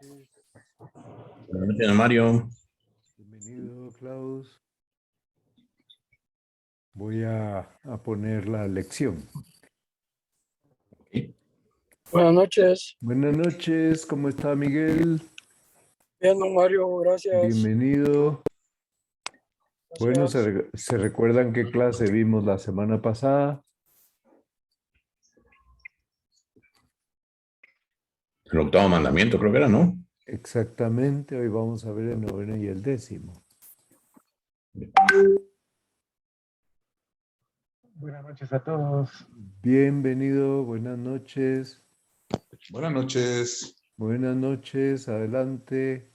Buenas noches, don Mario. Bienvenido, Klaus. Voy a poner la lección. Buenas noches. Buenas noches, ¿cómo está Miguel? Bien, don Mario, gracias. Bienvenido. Bueno, Gracias. ¿se recuerdan qué clase vimos la semana pasada? El octavo mandamiento, creo que era, ¿no? Exactamente, hoy vamos a ver el 9º y el 10º. Buenas noches a todos. Bienvenido, buenas noches. Buenas noches. Buenas noches, adelante.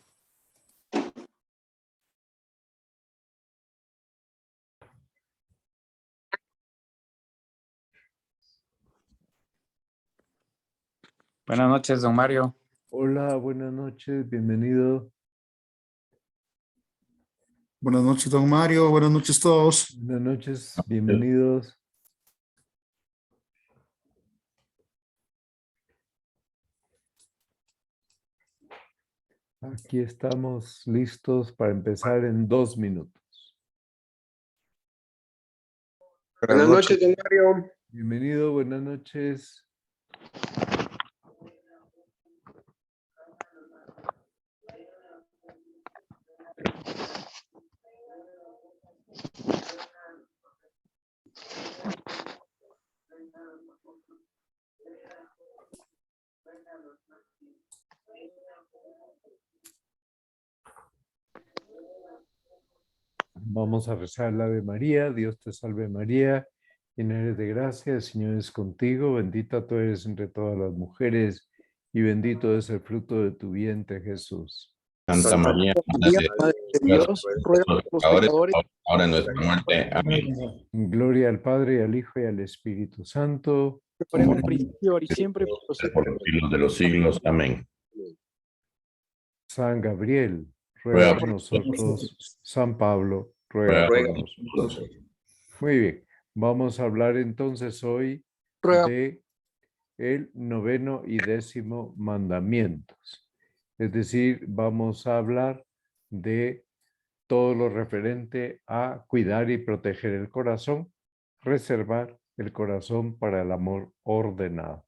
Buenas noches, don Mario. Hola, buenas noches, bienvenido. Buenas noches, don Mario. Buenas noches a todos. Buenas noches, bienvenidos. Aquí estamos listos para empezar en 2 minutos. Buenas noches, don Mario. Bienvenido, buenas noches. Vamos a rezar la Ave María. Dios te salve María, llena eres de gracia, el Señor es contigo, bendita tú eres entre todas las mujeres y bendito es el fruto de tu vientre, Jesús. Santa María, María, Madre de Dios, ruega por los pecadores. ahora en nuestra muerte. Amén. Gloria al Padre, y al Hijo y al Espíritu Santo. Por un principio, ahora y siempre, por los siglos. Por los siglos de los siglos. Amén. San Gabriel, ruega Ruega por nosotros. San Pablo, Ruega ruega por por nosotros. Muy bien, vamos a hablar entonces hoy Ruega. de el 9º y 10º mandamientos. Es decir, vamos a hablar de todo lo referente a cuidar y proteger el corazón, reservar el corazón para el amor ordenado.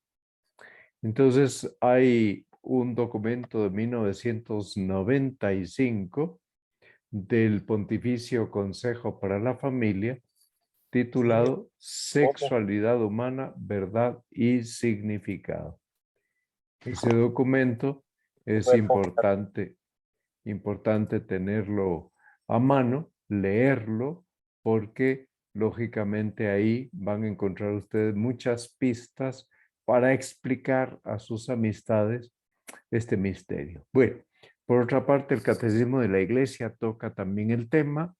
Entonces, hay un documento de 1995 del Pontificio Consejo para la Familia, titulado Sexualidad Humana, Verdad y Significado. Ese documento es importante tenerlo a mano, leerlo, porque lógicamente ahí van a encontrar ustedes muchas pistas para explicar a sus amistades este misterio. Bueno, por otra parte, el Catecismo de la Iglesia toca también el tema.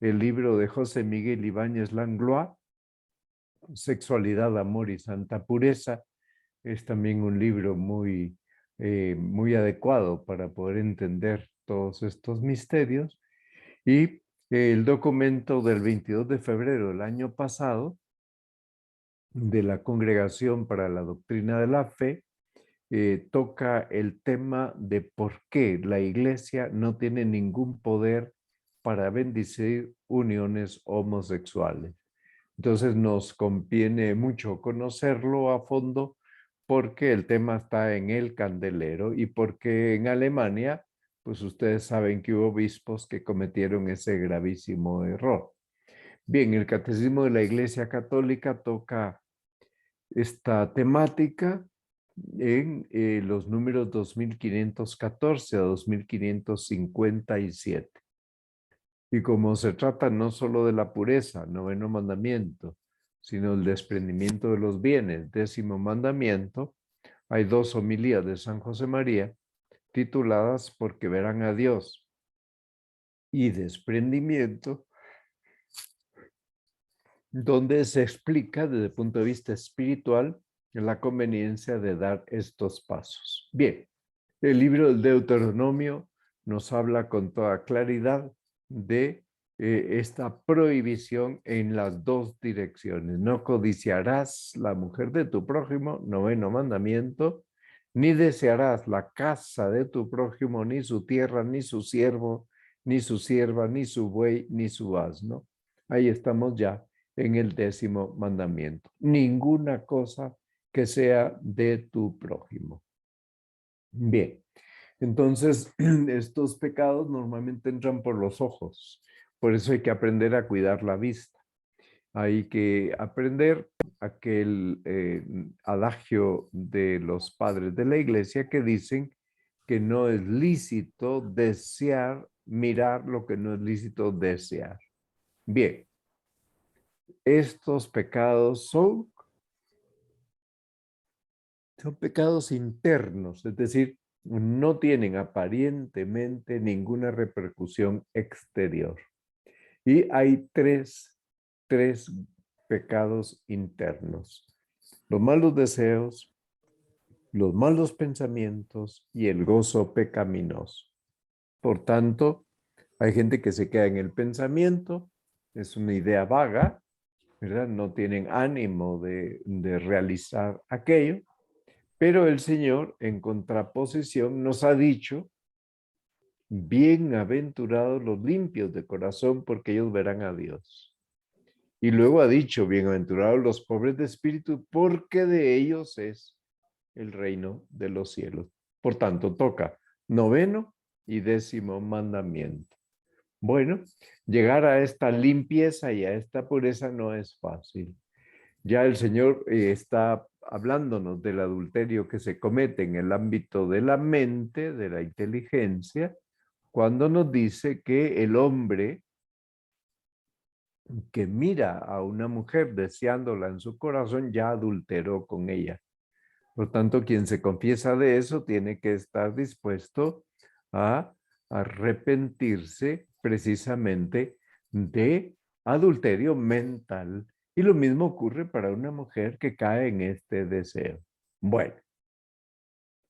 El libro de José Miguel Ibáñez Langlois, Sexualidad, Amor y Santa Pureza, es también un libro muy adecuado para poder entender todos estos misterios. Y el documento del 22 de febrero del año pasado de la Congregación para la Doctrina de la Fe toca el tema de por qué la Iglesia no tiene ningún poder para bendecir uniones homosexuales. Entonces nos conviene mucho conocerlo a fondo porque el tema está en el candelero y porque en Alemania, pues ustedes saben que hubo obispos que cometieron ese gravísimo error. Bien, el Catecismo de la Iglesia Católica toca esta temática en los números 2514 a 2557. Y como se trata no solo de la pureza, 9º mandamiento, sino el desprendimiento de los bienes, 10º mandamiento, hay 2 homilías de San José María tituladas Porque verán a Dios y desprendimiento, donde se explica desde el punto de vista espiritual la conveniencia de dar estos pasos. Bien, el libro del Deuteronomio nos habla con toda claridad de esta prohibición en las 2 direcciones. No codiciarás la mujer de tu prójimo, 9º mandamiento, Ni desearás la casa de tu prójimo, ni su tierra, ni su siervo, ni su sierva, ni su buey, ni su asno. Ahí estamos ya en el 10º mandamiento. Ninguna cosa que sea de tu prójimo. Bien, entonces estos pecados normalmente entran por los ojos. Por eso hay que aprender a cuidar la vista. Hay que aprender aquel adagio de los padres de la iglesia que dicen que no es lícito desear, mirar lo que no es lícito desear. Bien, estos pecados son pecados internos, es decir, no tienen aparentemente ninguna repercusión exterior. Y hay tres pecados internos: los malos deseos, los malos pensamientos y el gozo pecaminoso. Por tanto, hay gente que se queda en el pensamiento, es una idea vaga, ¿verdad? No tienen ánimo de realizar aquello, pero el Señor, en contraposición, nos ha dicho: bienaventurados los limpios de corazón, porque ellos verán a Dios. Y luego ha dicho: bienaventurados los pobres de espíritu, porque de ellos es el reino de los cielos. Por tanto, toca 9º y 10º mandamiento. Bueno, llegar a esta limpieza y a esta pureza no es fácil. Ya el Señor está hablándonos del adulterio que se comete en el ámbito de la mente, de la inteligencia, cuando nos dice que el hombre que mira a una mujer deseándola en su corazón ya adulteró con ella. Por tanto, quien se confiesa de eso tiene que estar dispuesto a arrepentirse precisamente de adulterio mental. Y lo mismo ocurre para una mujer que cae en este deseo. Bueno,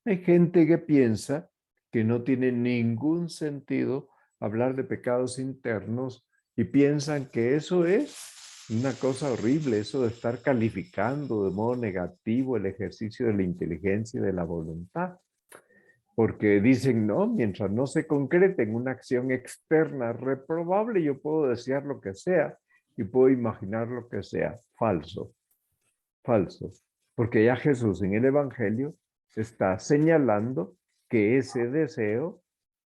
hay gente que piensa que no tiene ningún sentido hablar de pecados internos y piensan que eso es una cosa horrible, eso de estar calificando de modo negativo el ejercicio de la inteligencia y de la voluntad. Porque dicen, no, mientras no se concrete en una acción externa reprobable, yo puedo desear lo que sea y puedo imaginar lo que sea. Falso, falso. Porque ya Jesús en el Evangelio está señalando que ese deseo,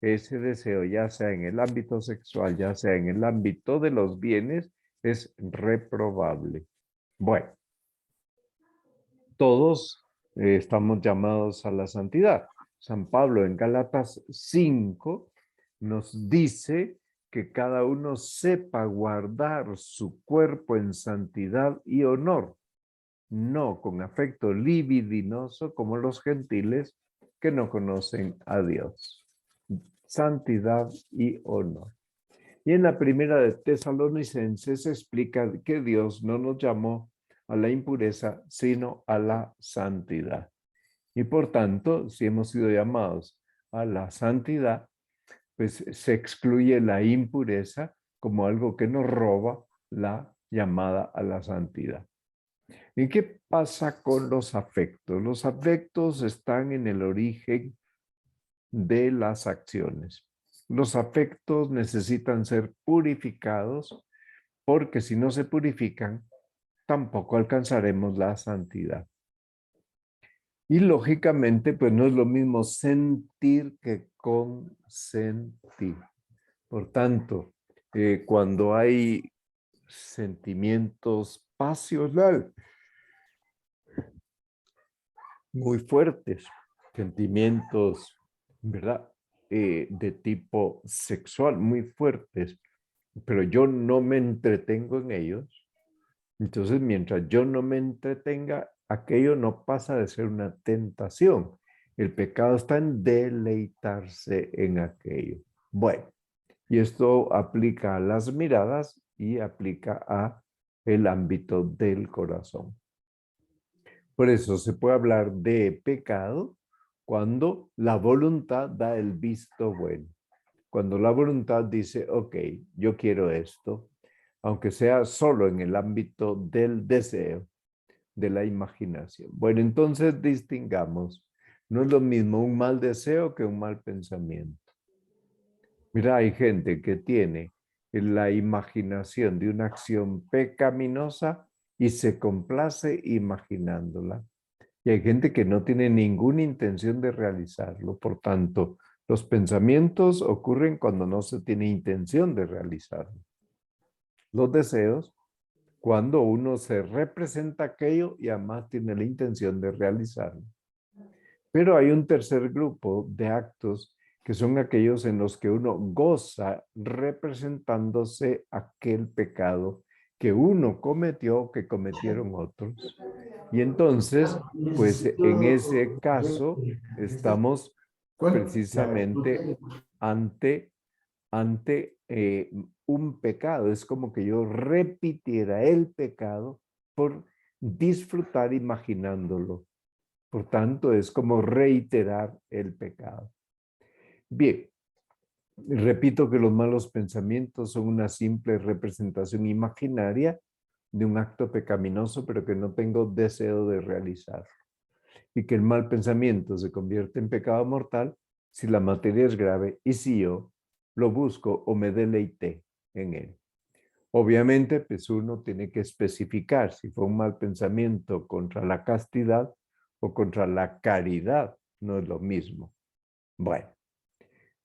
ya sea en el ámbito sexual, ya sea en el ámbito de los bienes, es reprobable. Bueno, todos estamos llamados a la santidad. San Pablo en Gálatas 5 nos dice que cada uno sepa guardar su cuerpo en santidad y honor, no con afecto libidinoso como los gentiles que no conocen a Dios. Santidad y honor. Y en la primera de Tesalonicenses se explica que Dios no nos llamó a la impureza, sino a la santidad. Y por tanto, si hemos sido llamados a la santidad, pues se excluye la impureza como algo que nos roba la llamada a la santidad. ¿Y qué pasa con los afectos? Los afectos están en el origen de las acciones. Los afectos necesitan ser purificados porque si no se purifican, tampoco alcanzaremos la santidad. Y lógicamente, pues no es lo mismo sentir que consentir. Por tanto, cuando hay sentimientos pasionales muy fuertes, sentimientos, ¿verdad? De tipo sexual muy fuertes, pero yo no me entretengo en ellos. Entonces, mientras yo no me entretenga, aquello no pasa de ser una tentación. El pecado está en deleitarse en aquello. Bueno, y esto aplica a las miradas y aplica a el ámbito del corazón. Por eso se puede hablar de pecado cuando la voluntad da el visto bueno. Cuando la voluntad dice, ok, yo quiero esto, aunque sea solo en el ámbito del deseo, de la imaginación. Bueno, entonces distingamos No es lo mismo un mal deseo que un mal pensamiento. Mira, hay gente que tiene la imaginación de una acción pecaminosa y se complace imaginándola. Y hay gente que no tiene ninguna intención de realizarlo. Por tanto, los pensamientos ocurren cuando no se tiene intención de realizarlo. Los deseos, cuando uno se representa aquello y además tiene la intención de realizarlo. Pero hay un tercer grupo de actos que son aquellos en los que uno goza representándose aquel pecado que uno cometió, que cometieron otros. Y entonces, pues en ese caso, estamos precisamente ante un pecado. Es como que yo repitiera el pecado por disfrutar imaginándolo. Por tanto, es como reiterar el pecado. Bien, repito que los malos pensamientos son una simple representación imaginaria de un acto pecaminoso, pero que no tengo deseo de realizar. Y que el mal pensamiento se convierte en pecado mortal si la materia es grave y si yo lo busco o me deleité en él. Obviamente, pues uno tiene que especificar si fue un mal pensamiento contra la castidad o contra la caridad. No es lo mismo. Bueno,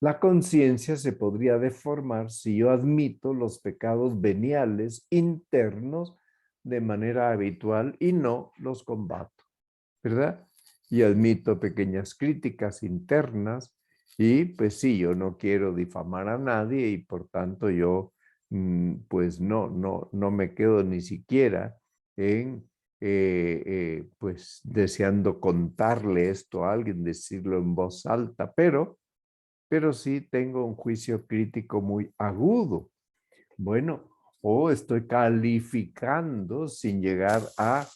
la conciencia se podría deformar si yo admito los pecados veniales internos de manera habitual y no los combato, ¿verdad? Y admito pequeñas críticas internas y pues sí, yo no quiero difamar a nadie y por tanto yo pues no me quedo ni siquiera en pues deseando contarle esto a alguien, decirlo en voz alta, pero sí tengo un juicio crítico muy agudo. Bueno, o estoy calificando sin llegar a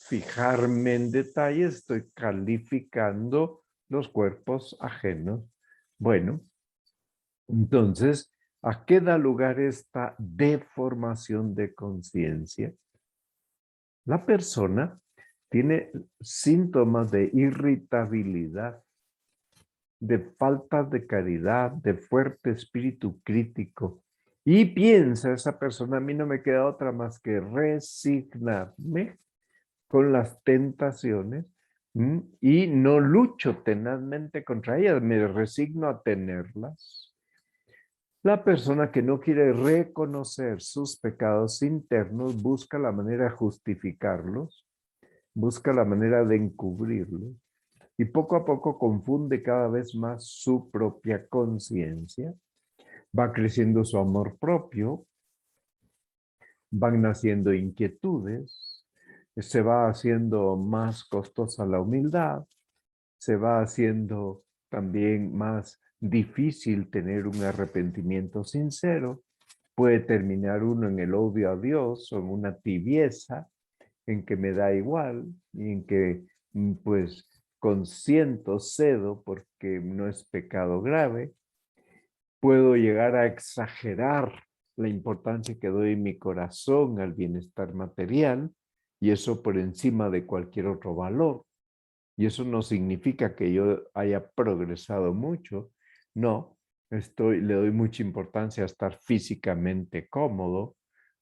fijarme en detalle, estoy calificando los cuerpos ajenos. Bueno, entonces, ¿a qué da lugar esta deformación de conciencia? La persona tiene síntomas de irritabilidad, de falta de caridad, de fuerte espíritu crítico. Y piensa esa persona, a mí no me queda otra más que resignarme con las tentaciones y no lucho tenazmente contra ellas, me resigno a tenerlas. La persona que no quiere reconocer sus pecados internos busca la manera de justificarlos, busca la manera de encubrirlos y poco a poco confunde cada vez más su propia conciencia. Va creciendo su amor propio, van naciendo inquietudes, se va haciendo más costosa la humildad, se va haciendo también más difícil tener un arrepentimiento sincero, puede terminar uno en el odio a Dios o en una tibieza en que me da igual y en que pues consiento, cedo porque no es pecado grave. Puedo llegar a exagerar la importancia que doy en mi corazón al bienestar material y eso por encima de cualquier otro valor. Y eso no significa que yo haya progresado mucho. No, le doy mucha importancia a estar físicamente cómodo,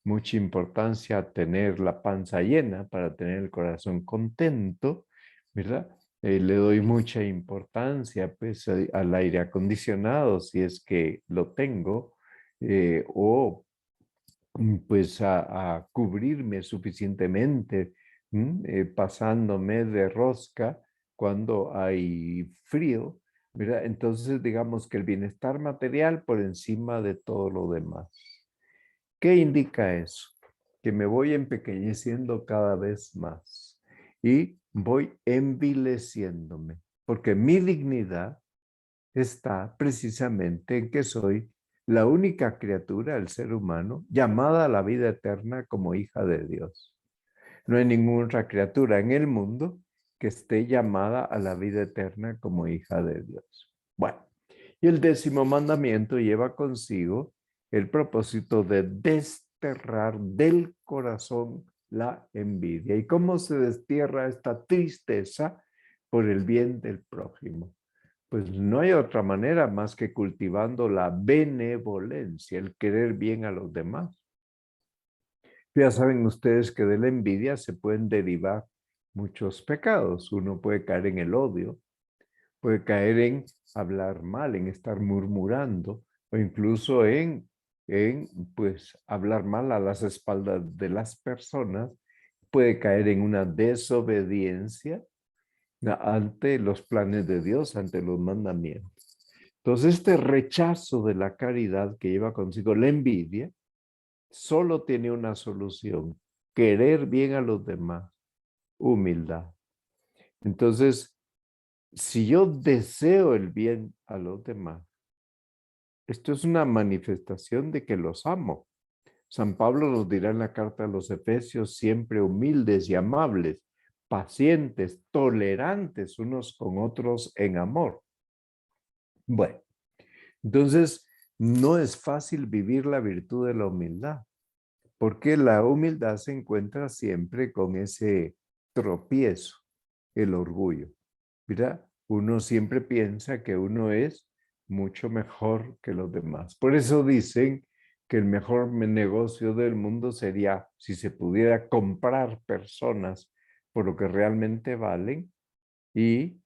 mucha importancia a tener la panza llena para tener el corazón contento, ¿verdad? Le doy mucha importancia pues, al aire acondicionado, si es que lo tengo, o pues a cubrirme suficientemente, pasándome de rosca cuando hay frío, ¿verdad? Entonces digamos que el bienestar material por encima de todo lo demás. ¿Qué indica eso? Que me voy empequeñeciendo cada vez más y voy envileciéndome, porque mi dignidad está precisamente en que soy la única criatura, el ser humano, llamada a la vida eterna como hija de Dios. No hay ninguna otra criatura en el mundo que esté llamada a la vida eterna como hija de Dios. Bueno, y el 10º mandamiento lleva consigo el propósito de desterrar del corazón la envidia. ¿Y cómo se destierra esta tristeza? por el bien del prójimo. Pues no hay otra manera más que cultivando la benevolencia, el querer bien a los demás. Ya saben ustedes que de la envidia se pueden derivar muchos pecados. Uno puede caer en el odio, puede caer en hablar mal, en estar murmurando, o incluso en pues, hablar mal a las espaldas de las personas. Puede caer en una desobediencia ante los planes de Dios, ante los mandamientos. Entonces, este rechazo de la caridad que lleva consigo la envidia, solo tiene una solución: querer bien a los demás, humildad. Entonces, si yo deseo el bien a los demás, esto es una manifestación de que los amo. San Pablo nos dirá en la carta a los Efesios: siempre humildes y amables, pacientes, tolerantes unos con otros en amor. Bueno, entonces no es fácil vivir la virtud de la humildad, porque la humildad se encuentra siempre con ese tropiezo, el orgullo. Mira, uno siempre piensa que uno es mucho mejor que los demás. Por eso dicen que el mejor negocio del mundo sería si se pudiera comprar personas por lo que realmente valen y,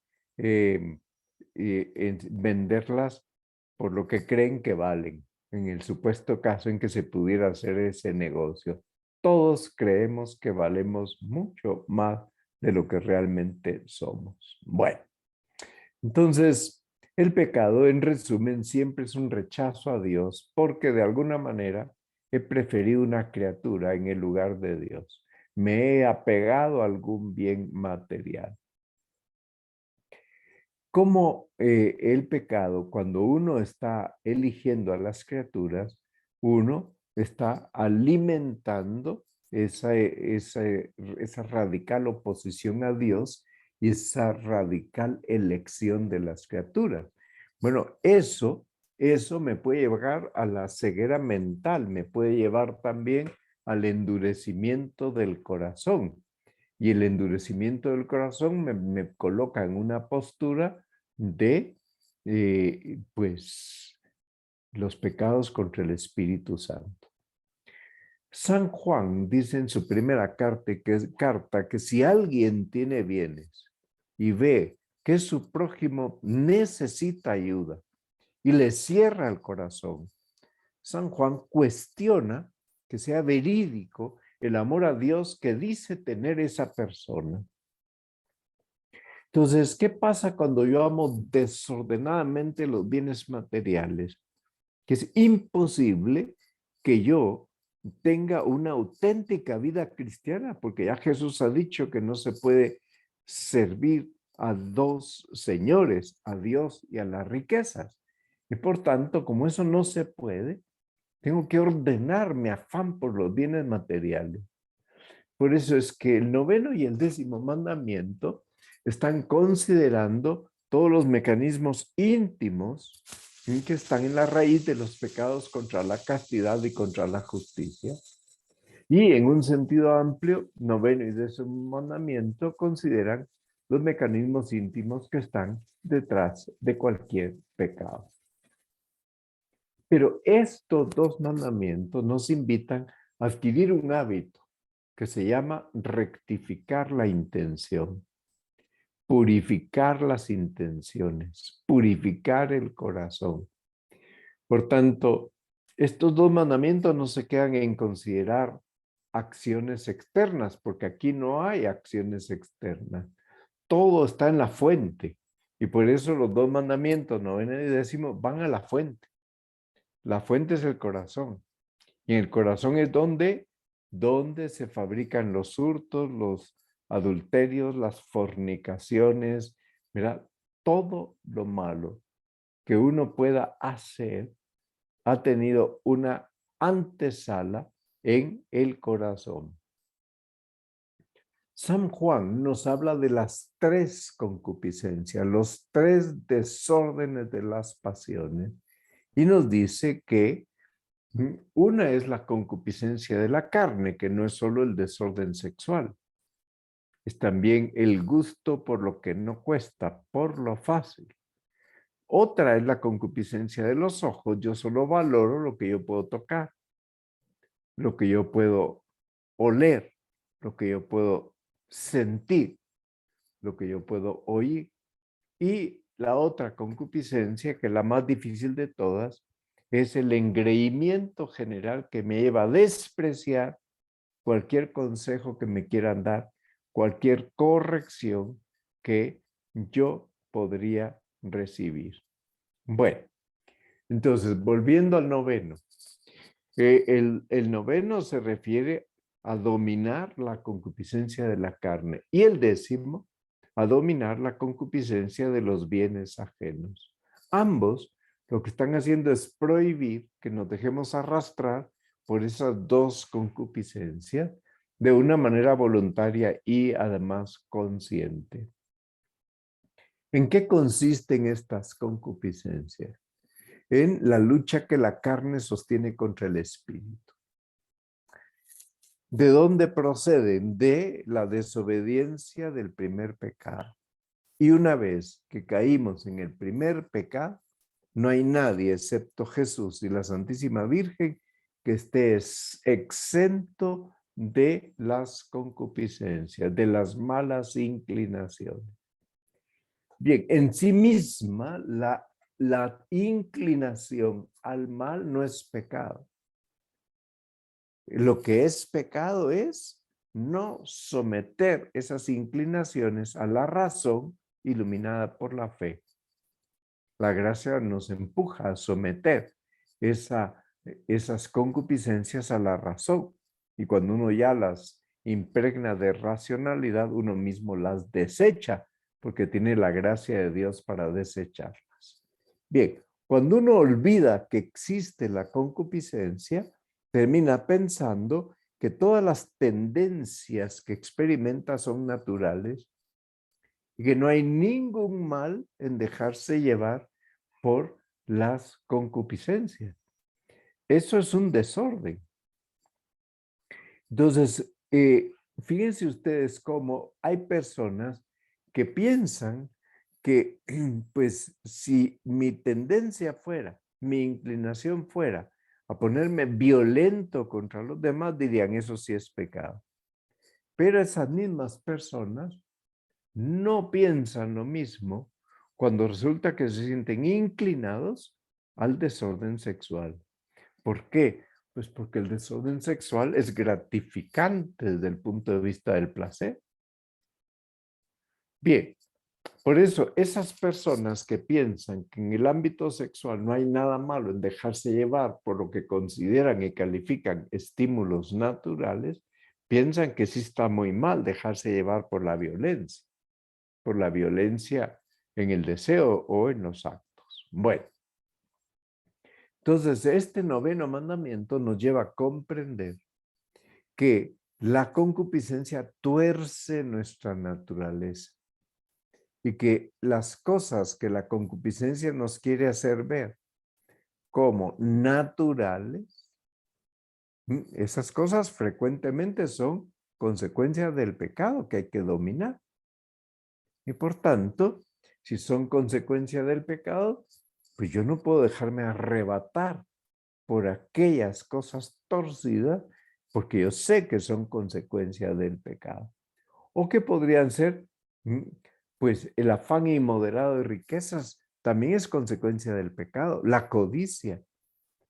venderlas por lo que creen que valen, en el supuesto caso en que se pudiera hacer ese negocio. Todos creemos que valemos mucho más de lo que realmente somos. Bueno, entonces el pecado, en resumen, siempre es un rechazo a Dios, porque de alguna manera he preferido una criatura en el lugar de Dios. Me he apegado a algún bien material. Como el pecado, cuando uno está eligiendo a las criaturas, uno está alimentando esa radical oposición a Dios y esa radical elección de las criaturas. Bueno, eso me puede llevar a la ceguera mental, me puede llevar también al endurecimiento del corazón. Y el endurecimiento del corazón me coloca en una postura de, pues, los pecados contra el Espíritu Santo. San Juan dice en su primera carta que si alguien tiene bienes y ve que su prójimo necesita ayuda y le cierra el corazón, San Juan cuestiona que sea verídico el amor a Dios que dice tener esa persona. Entonces, ¿qué pasa cuando yo amo desordenadamente los bienes materiales? Que es imposible que yo tenga una auténtica vida cristiana, porque ya Jesús ha dicho que no se puede servir a dos señores, a Dios y a las riquezas. Y por tanto, como eso no se puede, tengo que ordenar mi afán por los bienes materiales. Por eso es que el 9º y el 10º mandamiento están considerando todos los mecanismos íntimos que están en la raíz de los pecados contra la castidad y contra la justicia. Y en un sentido amplio, 9º y 10º mandamiento consideran los mecanismos íntimos que están detrás de cualquier pecado. Pero estos dos mandamientos nos invitan a adquirir un hábito que se llama rectificar la intención, purificar las intenciones, purificar el corazón. Por tanto, estos dos mandamientos no se quedan en considerar acciones externas, porque aquí no hay acciones externas. Todo está en la fuente. Y por eso los dos mandamientos, 9º y 10º, van a la fuente. La fuente es el corazón. Y en el corazón es donde se fabrican los hurtos, los adulterios, las fornicaciones. Mira, todo lo malo que uno pueda hacer ha tenido una antesala en el corazón. San Juan nos habla de las 3 concupiscencias, los 3 desórdenes de las pasiones, y nos dice que una es la concupiscencia de la carne, que no es solo el desorden sexual. es también el gusto por lo que no cuesta, por lo fácil. Otra es la concupiscencia de los ojos. Yo solo valoro lo que yo puedo tocar, lo que yo puedo oler, lo que yo puedo sentir, lo que yo puedo oír. Y la otra concupiscencia, que es la más difícil de todas, es el engreimiento general que me lleva a despreciar cualquier consejo que me quieran dar, cualquier corrección que yo podría recibir. Bueno, entonces, volviendo al noveno. El noveno se refiere a dominar la concupiscencia de la carne y el décimo a dominar la concupiscencia de los bienes ajenos. Ambos lo que están haciendo es prohibir que nos dejemos arrastrar por esas dos concupiscencias de una manera voluntaria y además consciente. ¿En qué consisten estas concupiscencias? En la lucha que la carne sostiene contra el espíritu. ¿De dónde proceden? De la desobediencia del primer pecado. Y una vez que caímos en el primer pecado, no hay nadie excepto Jesús y la Santísima Virgen que esté exento de las concupiscencias, de las malas inclinaciones. Bien, en sí misma la inclinación al mal no es pecado. Lo que es pecado es no someter esas inclinaciones a la razón iluminada por la fe. La gracia nos empuja a someter esas concupiscencias a la razón. Y cuando uno ya las impregna de racionalidad, uno mismo las desecha, porque tiene la gracia de Dios para desecharlas. Bien, cuando uno olvida que existe la concupiscencia, termina pensando que todas las tendencias que experimenta son naturales y que no hay ningún mal en dejarse llevar por las concupiscencias. Eso es un desorden. Entonces, fíjense ustedes cómo hay personas que piensan que, pues, si mi tendencia fuera, mi inclinación fuera a ponerme violento contra los demás, dirían, eso sí es pecado. Pero esas mismas personas no piensan lo mismo cuando resulta que se sienten inclinados al desorden sexual. ¿Por qué? Pues porque el desorden sexual es gratificante desde el punto de vista del placer. Bien, por eso esas personas que piensan que en el ámbito sexual no hay nada malo en dejarse llevar por lo que consideran y califican estímulos naturales, piensan que sí está muy mal dejarse llevar por la violencia en el deseo o en los actos. Bueno, entonces este noveno mandamiento nos lleva a comprender que la concupiscencia tuerce nuestra naturaleza y que las cosas que la concupiscencia nos quiere hacer ver como naturales, esas cosas frecuentemente son consecuencias del pecado que hay que dominar. Y por tanto, si son consecuencia del pecado, pues yo no puedo dejarme arrebatar por aquellas cosas torcidas porque yo sé que son consecuencia del pecado. O que podrían ser, pues el afán inmoderado de riquezas también es consecuencia del pecado. La codicia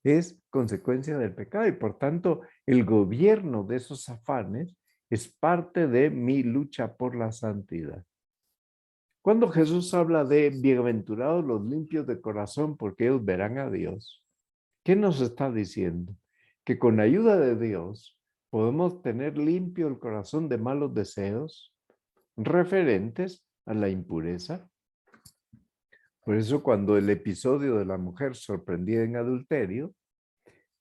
es consecuencia del pecado y por tanto el gobierno de esos afanes es parte de mi lucha por la santidad. Cuando Jesús habla de bienaventurados los limpios de corazón porque ellos verán a Dios, ¿qué nos está diciendo? Que con la ayuda de Dios podemos tener limpio el corazón de malos deseos referentes a la impureza. Por eso cuando el episodio de la mujer sorprendida en adulterio,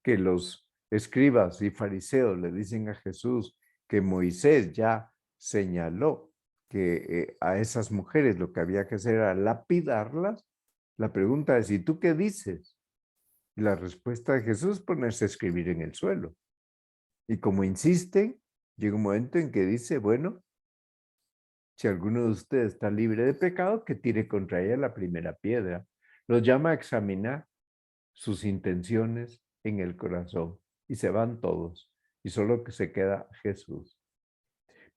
que los escribas y fariseos le dicen a Jesús que Moisés ya señaló que a esas mujeres lo que había que hacer era lapidarlas, la pregunta es, ¿y tú qué dices? Y la respuesta de Jesús es ponerse a escribir en el suelo. Y como insisten, llega un momento en que dice, bueno, Si alguno de ustedes está libre de pecado, que tire contra ella la primera piedra. Los llama a examinar sus intenciones en el corazón. Y se van todos. Y solo que se queda Jesús.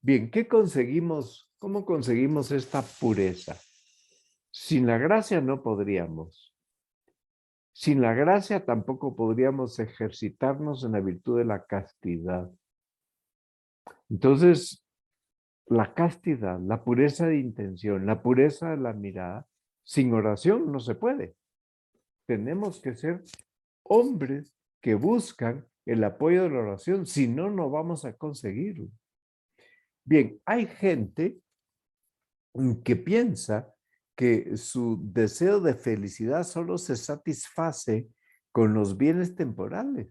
Bien, ¿qué conseguimos? ¿Cómo conseguimos esta pureza? Sin la gracia no podríamos. Sin la gracia tampoco podríamos ejercitarnos en la virtud de la castidad. Entonces, la castidad, la pureza de intención, la pureza de la mirada, sin oración no se puede. Tenemos que ser hombres que buscan el apoyo de la oración, si no, no vamos a conseguirlo. Bien, hay gente que piensa que su deseo de felicidad solo se satisface con los bienes temporales,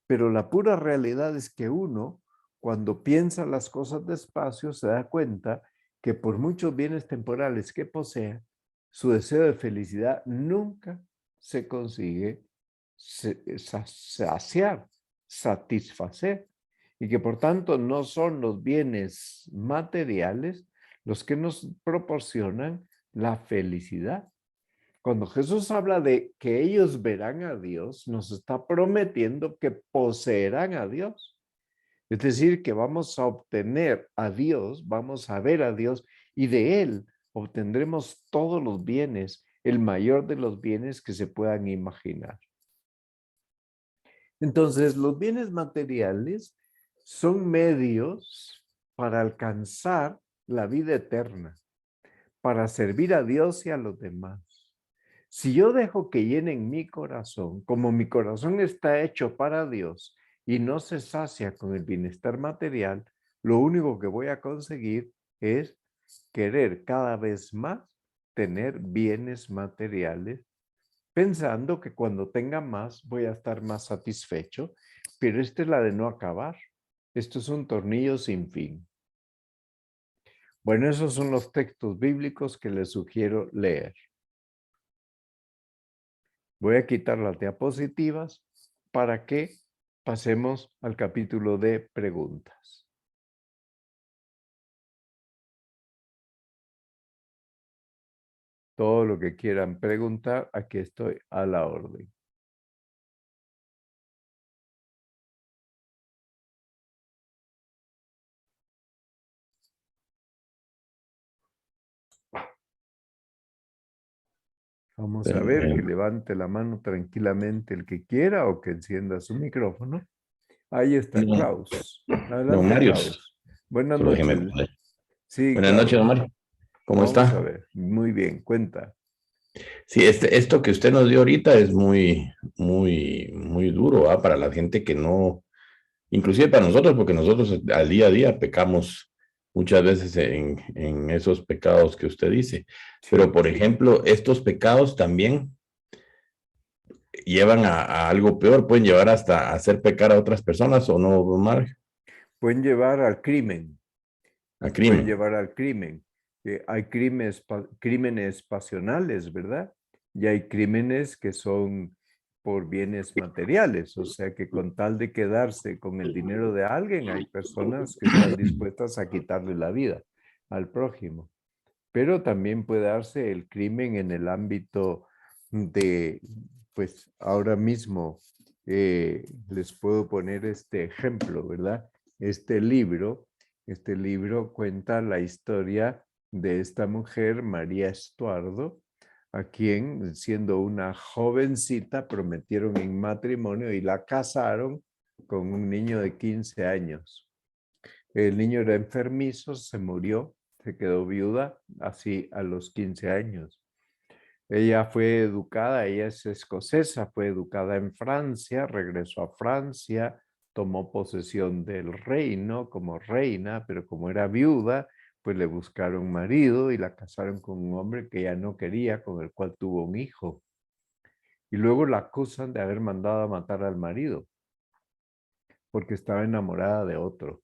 pero la pura realidad es que uno, cuando piensa las cosas despacio, se da cuenta que por muchos bienes temporales que posea, su deseo de felicidad nunca se consigue saciar, satisfacer, y que por tanto no son los bienes materiales los que nos proporcionan la felicidad. Cuando Jesús habla de que ellos verán a Dios, nos está prometiendo que poseerán a Dios. Es decir, que vamos a obtener a Dios, vamos a ver a Dios y de Él obtendremos todos los bienes, el mayor de los bienes que se puedan imaginar. Entonces, los bienes materiales son medios para alcanzar la vida eterna, para servir a Dios y a los demás. Si yo dejo que llenen mi corazón, como mi corazón está hecho para Dios y no se sacia con el bienestar material, lo único que voy a conseguir es querer cada vez más tener bienes materiales, pensando que cuando tenga más voy a estar más satisfecho, pero esta es la de no acabar. Esto es un tornillo sin fin. Bueno, esos son los textos bíblicos que les sugiero leer. Voy a quitar las diapositivas para que pasemos al capítulo de preguntas. Todo lo que quieran preguntar, aquí estoy a la orden. Vamos a ver que levante la mano tranquilamente el que quiera o que encienda su micrófono. Ahí está Klaus. Adelante, Don Mario. Klaus. Buenas Solo noches. déjeme- Sí, Buenas Klaus. noches, don Mario. ¿Cómo Vamos está? a ver. Muy bien, cuenta. Sí, esto que usted nos dio ahorita es muy duro, ¿ah? Para la gente que no, inclusive para nosotros, porque nosotros al día a día pecamos muchas veces en esos pecados que usted dice. Pero, por ejemplo, estos pecados también llevan a algo peor, pueden llevar hasta a hacer pecar a otras personas, ¿o no, don Mario? Pueden llevar al crimen. A Pueden crimen. llevar al crimen. Hay crímenes pasionales, ¿verdad? Y hay crímenes que son por bienes materiales, o sea que con tal de quedarse con el dinero de alguien, hay personas que están dispuestas a quitarle la vida al prójimo. Pero también puede darse el crimen en el ámbito de, pues ahora mismo les puedo poner este ejemplo, ¿verdad? Este libro cuenta la historia de esta mujer, María Estuardo, a quien, siendo una jovencita, prometieron en matrimonio y la casaron con un niño de 15 años. El niño era enfermizo, se murió, se quedó viuda, así a los 15 años. Ella fue educada, ella es escocesa, fue educada en Francia, regresó a Francia, tomó posesión del reino como reina, pero como era viuda, pues le buscaron marido y la casaron con un hombre que ella no quería, con el cual tuvo un hijo. Y luego la acusan de haber mandado a matar al marido, porque estaba enamorada de otro.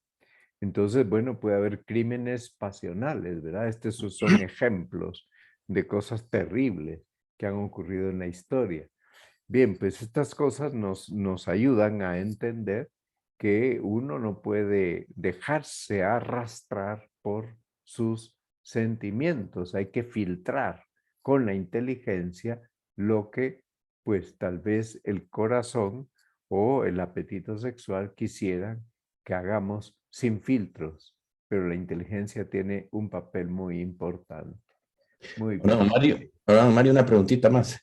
Entonces, bueno, puede haber crímenes pasionales, ¿verdad? Estos son ejemplos de cosas terribles que han ocurrido en la historia. Bien, pues estas cosas nos ayudan a entender que uno no puede dejarse arrastrar por sus sentimientos, hay que filtrar con la inteligencia lo que pues tal vez el corazón o el apetito sexual quisieran que hagamos sin filtros, pero la inteligencia tiene un papel muy importante. Muy bien. Ahora, don Mario, una preguntita más.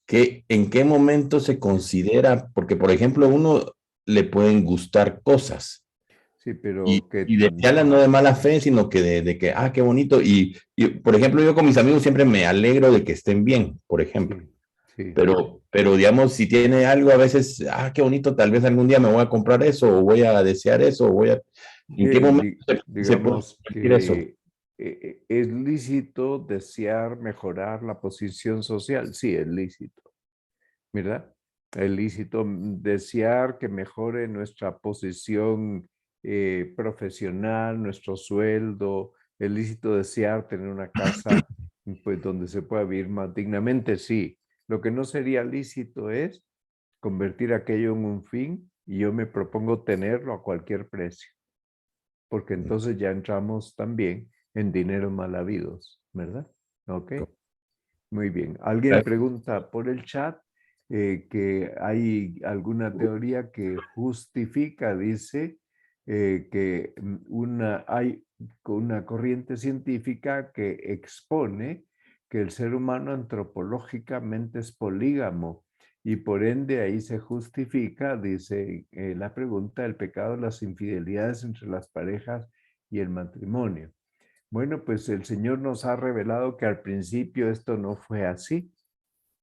¿En qué momento se considera? Porque, por ejemplo, a uno le pueden gustar cosas Sí, pero que... y desearlas no de mala fe, sino que de que, qué bonito. Por ejemplo, yo con mis amigos siempre me alegro de que estén bien, por ejemplo. Sí, sí. Pero digamos, si tiene algo, a veces, qué bonito, tal vez algún día me voy a comprar eso, o voy a desear eso, o voy a... ¿En qué momento se puede Digamos sentir eso? que es lícito desear mejorar la posición social. Sí, es lícito, ¿verdad? Es lícito desear que mejore nuestra posición profesional, nuestro sueldo. Es lícito desear tener una casa pues, donde se pueda vivir más dignamente, sí. Lo que no sería lícito es convertir aquello en un fin y yo me propongo tenerlo a cualquier precio, porque entonces ya entramos también en dineros mal habidos, ¿verdad? Ok, muy bien. Alguien pregunta por el chat que hay alguna teoría que justifica, dice, que hay una corriente científica que expone que el ser humano antropológicamente es polígamo y por ende ahí se justifica, dice la pregunta, el pecado de las infidelidades entre las parejas y el matrimonio. Bueno, pues el Señor nos ha revelado que al principio esto no fue así,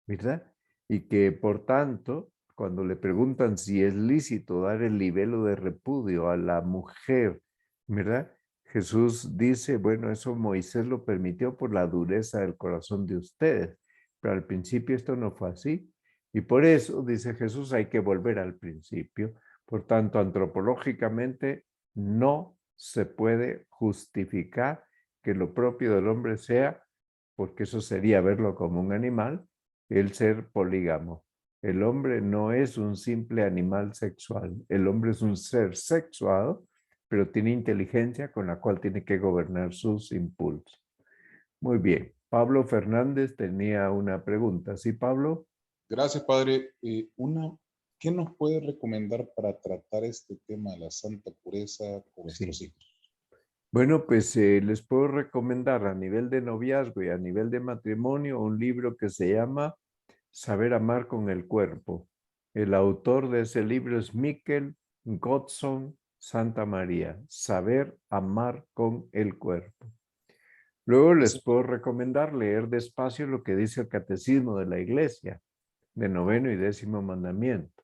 ¿verdad? Y que por tanto, cuando le preguntan si es lícito dar el libelo de repudio a la mujer, ¿verdad? Jesús dice, bueno, eso Moisés lo permitió por la dureza del corazón de ustedes, pero al principio esto no fue así. Y por eso, dice Jesús, hay que volver al principio. Por tanto, antropológicamente no se puede justificar que lo propio del hombre sea, porque eso sería verlo como un animal, el ser polígamo. El hombre no es un simple animal sexual. El hombre es un ser sexuado, pero tiene inteligencia con la cual tiene que gobernar sus impulsos. Muy bien. Pablo Fernández tenía una pregunta. ¿Sí, Pablo? Gracias, padre. ¿Qué nos puede recomendar para tratar este tema de la santa pureza con nuestros hijos? Bueno, pues les puedo recomendar a nivel de noviazgo y a nivel de matrimonio un libro que se llama Saber amar con el cuerpo. El autor de ese libro es Mikkel Godson Santa María. Saber amar con el cuerpo. Luego les puedo recomendar leer despacio lo que dice el Catecismo de la Iglesia, de 9º y 10º mandamiento.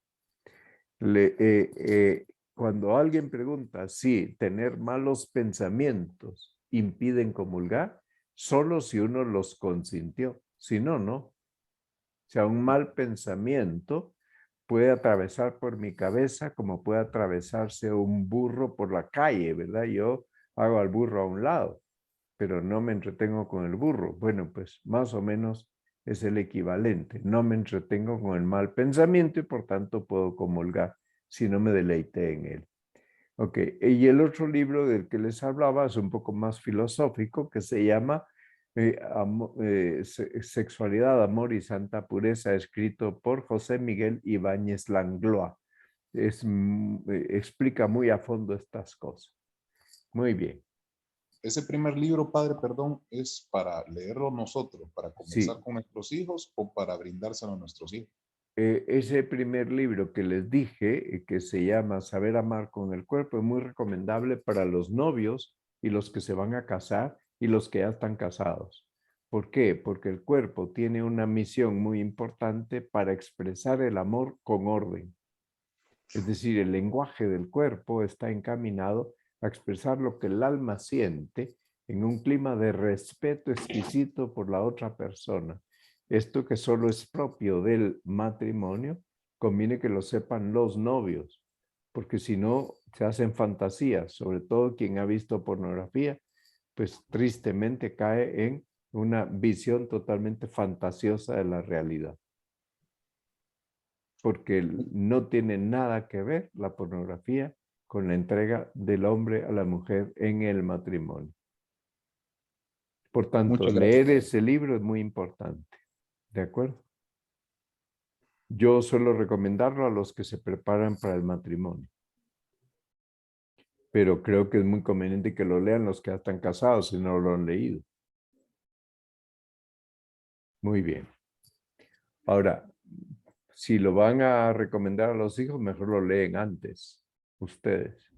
Cuando alguien pregunta si tener malos pensamientos impiden comulgar, solo si uno los consintió, si no, no. O sea, un mal pensamiento puede atravesar por mi cabeza como puede atravesarse un burro por la calle, ¿verdad? Yo hago al burro a un lado, pero no me entretengo con el burro. Bueno, pues más o menos es el equivalente. No me entretengo con el mal pensamiento y por tanto puedo comulgar si no me deleité en él. Ok, y el otro libro del que les hablaba es un poco más filosófico, que se llama Sexualidad, Amor y Santa Pureza, escrito por José Miguel Ibáñez Langlois. Explica muy a fondo estas cosas. Muy bien. Ese primer libro, padre, perdón, ¿es para leerlo nosotros, para comenzar con nuestros hijos o para brindárselo a nuestros hijos? Ese primer libro que les dije, que se llama Saber amar con el cuerpo, es muy recomendable para los novios y los que se van a casar y los que ya están casados. ¿Por qué? Porque el cuerpo tiene una misión muy importante para expresar el amor con orden. Es decir, el lenguaje del cuerpo está encaminado a expresar lo que el alma siente en un clima de respeto exquisito por la otra persona. Esto que solo es propio del matrimonio, conviene que lo sepan los novios, porque si no, se hacen fantasías, sobre todo quien ha visto pornografía, pues tristemente cae en una visión totalmente fantasiosa de la realidad. Porque no tiene nada que ver la pornografía con la entrega del hombre a la mujer en el matrimonio. Por tanto, Muchas leer gracias. ese libro es muy importante. ¿De acuerdo? Yo suelo recomendarlo a los que se preparan para el matrimonio. Pero creo que es muy conveniente que lo lean los que ya están casados si no lo han leído. Muy bien. Ahora, si lo van a recomendar a los hijos, mejor lo leen antes, ustedes.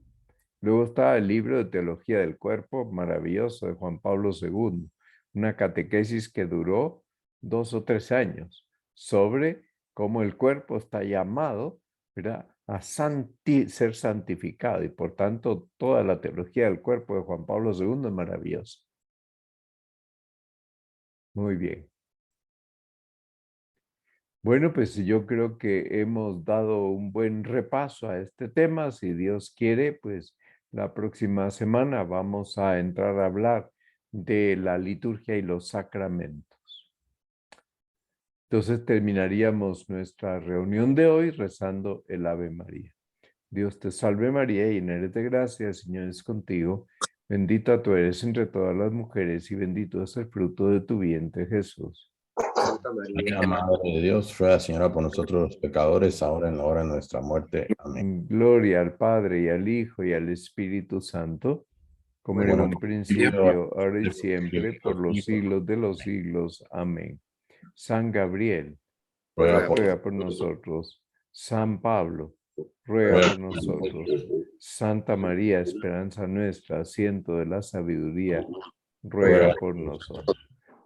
Luego está el libro de Teología del Cuerpo, maravilloso, de Juan Pablo II. Una catequesis que duró 2 o 3 años sobre cómo el cuerpo está llamado, ¿verdad?, a ser santificado. Y por tanto, toda la teología del cuerpo de Juan Pablo II es maravillosa. Muy bien. Bueno, pues yo creo que hemos dado un buen repaso a este tema. Si Dios quiere, pues la próxima semana vamos a entrar a hablar de la liturgia y los sacramentos. Entonces terminaríamos nuestra reunión de hoy rezando el Ave María. Dios te salve María, llena eres de gracia, el Señor es contigo. Bendita tú eres entre todas las mujeres y bendito es el fruto de tu vientre, Jesús. Santa María. Madre de Dios, ruega, Señora, por nosotros los pecadores, ahora en la hora de nuestra muerte. Amén. Gloria al Padre y al Hijo y al Espíritu Santo, como en un principio, ahora y siempre, por los siglos de los siglos. Amén. San Gabriel, ruega por nosotros. San Pablo, ruega por nosotros. Santa María, esperanza nuestra, asiento de la sabiduría, ruega por nosotros.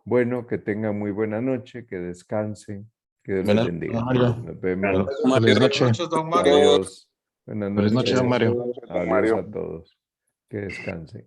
Bueno, que tengan muy buena noche, que descansen, que Dios les bendiga. Nos vemos. Buenas noches. Don Mario. Adiós. Buenas Buenas noches, don Mario. Adiós a todos. Que descansen.